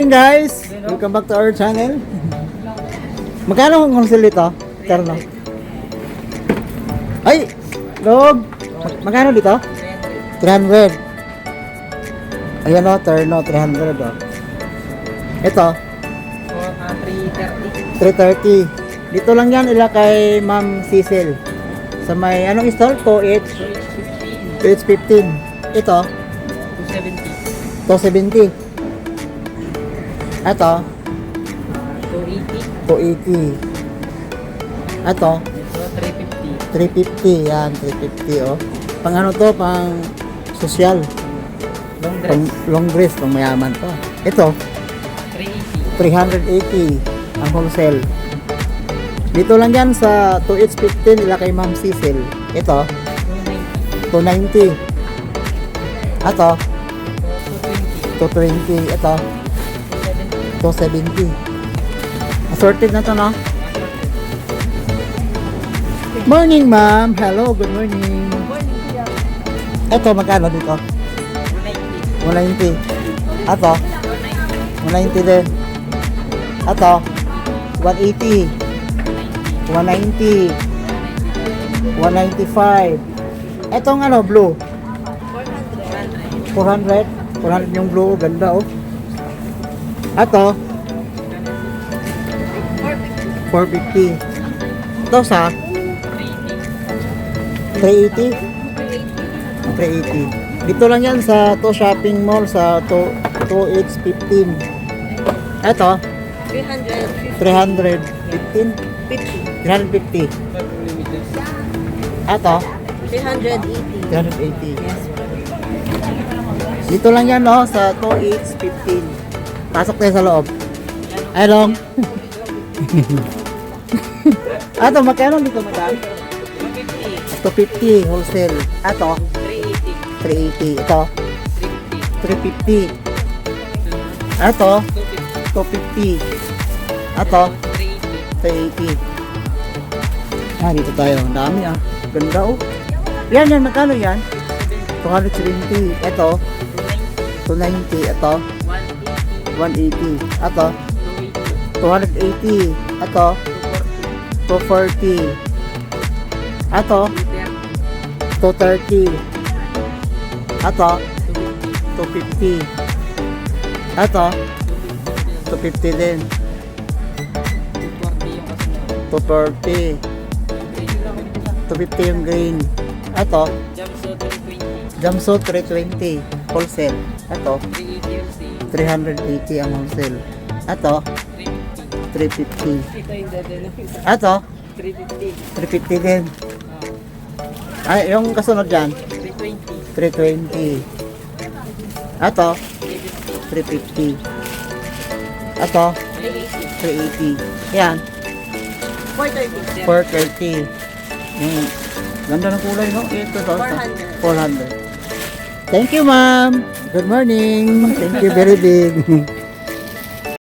morning guys! Welcome back to our channel. Magkano ang wholesale dito? Terno. Ay! Log! Magkano dito? 300. Ayan o, terno, 300 o. Ito? 330. Dito lang yan, ila kay Ma'am Cecil. Sa may, anong store? 2H15. Ito? 270. Ito? 280. Ito? 350. Yan, 350 oh. Pang ano to? Pang social. Long dress, pang mayaman to. Ito? 380 ang wholesale. Dito lang yan sa 2H15 nila kay Ma'am Cecil. Ito? 290. Ito? 220. Ito? 270. Assorted na to, no? Morning, ma'am. Hello, good morning. Ito, magkano dito? 190. Ito? 190 din. Ito? 180. 190. 195. Etong ano, blue? 400. 400 yung blue, ganda oh. Ito? 450. Ito sa? 380. 380. Dito lang yan sa to shopping mall sa 2H15. Ito? 315. 350. Ito? 380. 380. Dito lang yan no sa 2H15. Pasok tayo sa loob. Ayun. Ato, magkano dito madam? 250 wholesale. Ato? 380. Ito? 350. Ato? 250. Ato? 380. Ah, dito tayo. Ang dami ah. Ganda oh. Yan, magkano yan? 270. Ito? 290. Ito? 180. Ito? 280. Ito? 240. Ito? 230. Ito? 250. Ito? 250 din. 240. 250 yung green. Ito? Jumpsuit 320. Wholesale. Ito? 380 ang wholesale. Ito? 350. Ito? 350 din. Ay, yung kasunod dyan? 320. Ito? 350. Ito? 380. Yan? 430. Yung ganda ng kulay, no? Ito to. 400. Thank you, ma'am. Good morning. Thank you very big.